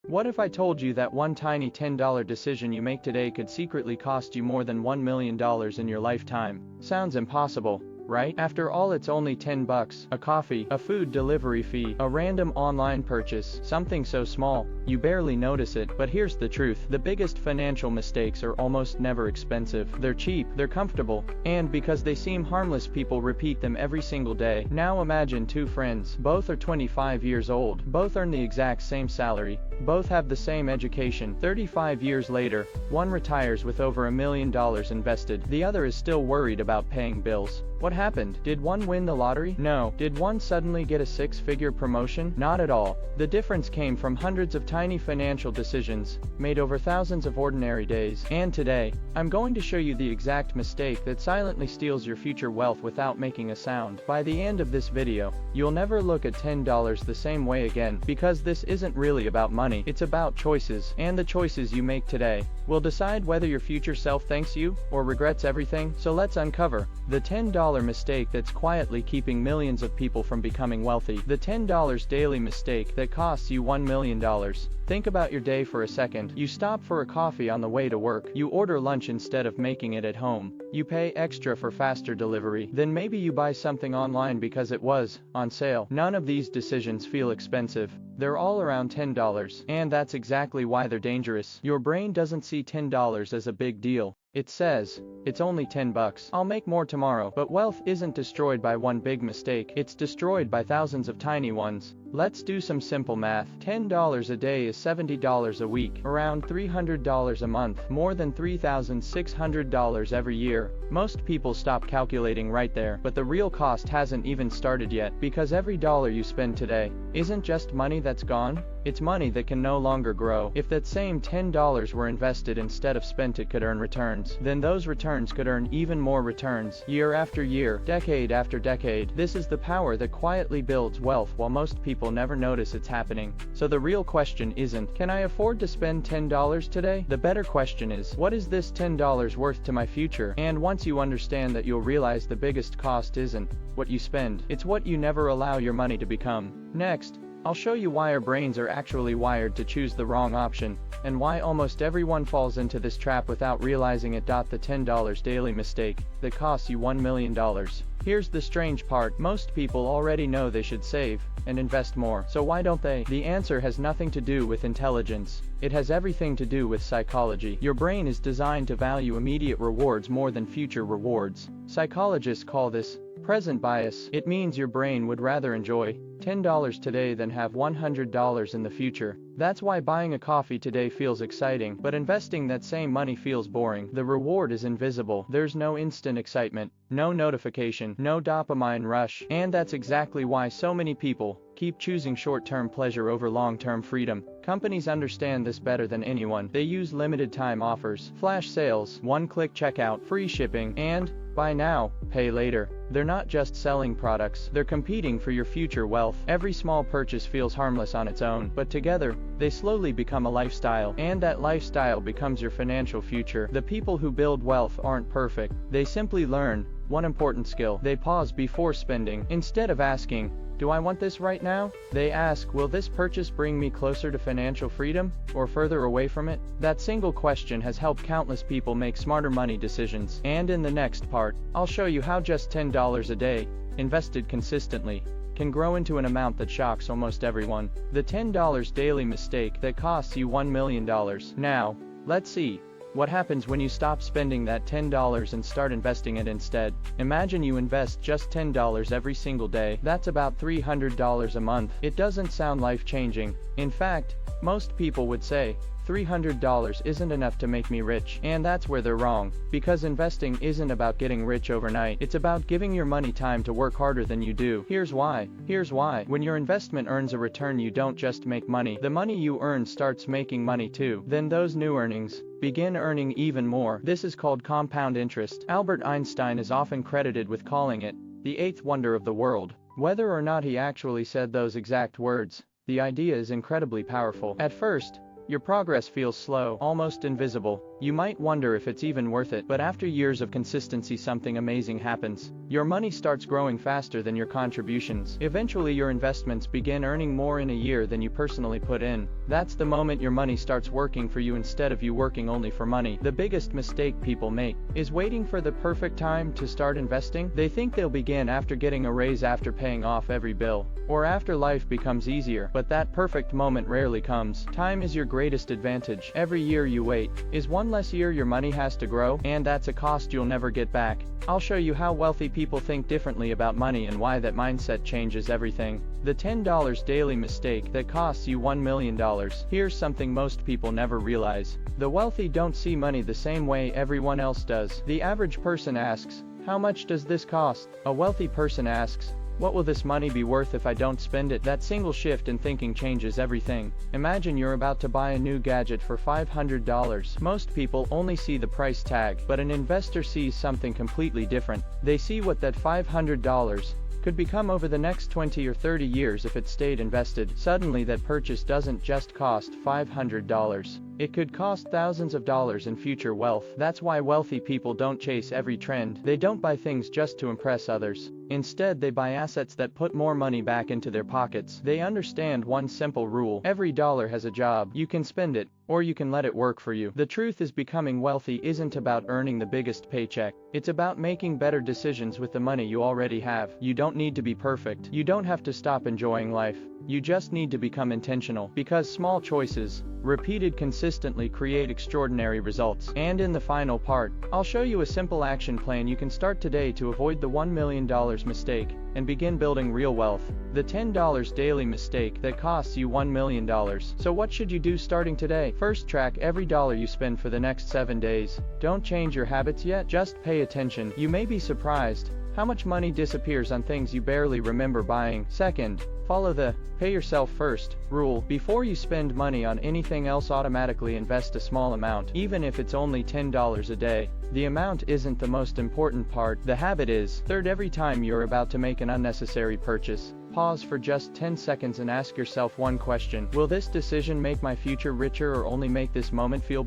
What if I told you that one tiny $10 decision you make today could secretly cost you more than $1 million in your lifetime? Sounds impossible, right? After all, it's only 10 bucks, a coffee, a food delivery fee, a random online purchase, something so small, you barely notice it. But here's the truth, the biggest financial mistakes are almost never expensive. They're cheap, they're comfortable, and because they seem harmless, people repeat them every single day. Now imagine two friends, both are 25 years old, both earn the exact same salary, both have the same education. 35 years later, one retires with over $1 million invested, the other is still worried about paying bills. What happened? Did one win the lottery? No. Did one suddenly get a six-figure promotion? Not at all. The difference came from hundreds of tiny financial decisions, made over thousands of ordinary days. And today, I'm going to show you the exact mistake that silently steals your future wealth without making a sound. By the end of this video, you'll never look at $10 the same way again, because this isn't really about money, it's about choices. And the choices you make today will decide whether your future self thanks you, or regrets everything. So let's uncover the $10 mistake that's quietly keeping millions of people from becoming wealthy. The $10 daily mistake that costs you $1 million. Think about your day for a second. You stop for a coffee on the way to work. You order lunch instead of making it at home. You pay extra for faster delivery. Then maybe you buy something online because it was on sale. None of these decisions feel expensive. They're all around $10. And that's exactly why they're dangerous. Your brain doesn't see $10 as a big deal. It says, it's only 10 bucks. I'll make more tomorrow. But wealth isn't destroyed by one big mistake. It's destroyed by thousands of tiny ones. Let's do some simple math. $10 a day is $70 a week, around $300 a month, more than $3,600 every year. Most people stop calculating right there, but the real cost hasn't even started yet, because every dollar you spend today isn't just money that's gone, it's money that can no longer grow. If that same $10 were invested instead of spent, it could earn returns. Then those returns could earn even more returns, year after year, decade after decade. This is the power that quietly builds wealth while most people never notice it's happening. So the real question isn't, can I afford to spend $10 today? The better question is, what is this $10 worth to my future? And once you understand that, you'll realize the biggest cost isn't what you spend, it's what you never allow your money to become. Next, I'll show you why our brains are actually wired to choose the wrong option, and why almost everyone falls into this trap without realizing it. The $10 daily mistake that costs you $1 million. Here's the strange part, most people already know they should save and invest more. So why don't they? The answer has nothing to do with intelligence. It has everything to do with psychology. Your brain is designed to value immediate rewards more than future rewards. Psychologists call this present bias. It means your brain would rather enjoy $10 today than have $100 in the future. That's why buying a coffee today feels exciting, but investing that same money feels boring. The reward is invisible. There's no instant excitement, no notification, no dopamine rush. And that's exactly why so many people keep choosing short-term pleasure over long-term freedom. Companies understand this better than anyone. They use limited time offers, flash sales, one-click checkout, free shipping, and buy now, pay later. They're not just selling products, they're competing for your future wealth. Every small purchase feels harmless on its own, but together, they slowly become a lifestyle, and that lifestyle becomes your financial future. The people who build wealth aren't perfect. They simply learn one important skill. They pause before spending. Instead of asking, do I want this right now? They ask, will this purchase bring me closer to financial freedom, or further away from it? That single question has helped countless people make smarter money decisions. And in the next part, I'll show you how just $10 a day, invested consistently, can grow into an amount that shocks almost everyone. The $10 daily mistake that costs you $1 million. Now, let's see what happens when you stop spending that $10 and start investing it instead. Imagine you invest just $10 every single day. That's about $300 a month. It doesn't sound life-changing. In fact, most people would say, $300 isn't enough to make me rich. And that's where they're wrong, because investing isn't about getting rich overnight. It's about giving your money time to work harder than you do. Here's why. When your investment earns a return, you don't just make money. The money you earn starts making money too. Then those new earnings begin earning even more. This is called compound interest. Albert Einstein is often credited with calling it the eighth wonder of the world. Whether or not he actually said those exact words, the idea is incredibly powerful. At first, your progress feels slow, almost invisible. You might wonder if it's even worth it, but after years of consistency something amazing happens. Your money starts growing faster than your contributions. Eventually your investments begin earning more in a year than you personally put in. That's the moment your money starts working for you instead of you working only for money. The biggest mistake people make is waiting for the perfect time to start investing. They think they'll begin after getting a raise, after paying off every bill, or after life becomes easier, but that perfect moment rarely comes. Time is your greatest advantage. Every year you wait is one less year your money has to grow, and that's a cost you'll never get back. I'll show you how wealthy people think differently about money and why that mindset changes everything. The $10 daily mistake that costs you $1 million. Here's something most people never realize. The wealthy don't see money the same way everyone else does. The average person asks, "How much does this cost?" A wealthy person asks, "What will this money be worth if I don't spend it?" That single shift in thinking changes everything. Imagine you're about to buy a new gadget for $500. Most people only see the price tag, but an investor sees something completely different. They see what that $500 could become over the next 20 or 30 years if it stayed invested. Suddenly that purchase doesn't just cost $500. It could cost thousands of dollars in future wealth. That's why wealthy people don't chase every trend. They don't buy things just to impress others. Instead, they buy assets that put more money back into their pockets. They understand one simple rule: every dollar has a job. You can spend it, or you can let it work for you. The truth is, becoming wealthy isn't about earning the biggest paycheck. It's about making better decisions with the money you already have. You don't need to be perfect. You don't have to stop enjoying life. You just need to become intentional, because small choices, repeated consistently, create extraordinary results. And in the final part, I'll show you a simple action plan you can start today to avoid the $1 million mistake and begin building real wealth. The $10 daily mistake that costs you $1 million. So what should you do starting today? First, track every dollar you spend for the next 7 days. Don't change your habits yet, just pay attention. You may be surprised how much money disappears on things you barely remember buying. Second, follow the pay yourself first rule. Before you spend money on anything else, automatically invest a small amount, even if it's only $10 a day. The amount isn't the most important part, the habit is. Third, every time you're about to make an unnecessary purchase, pause for just 10 seconds and ask yourself one question: will this decision make my future richer or only make this moment feel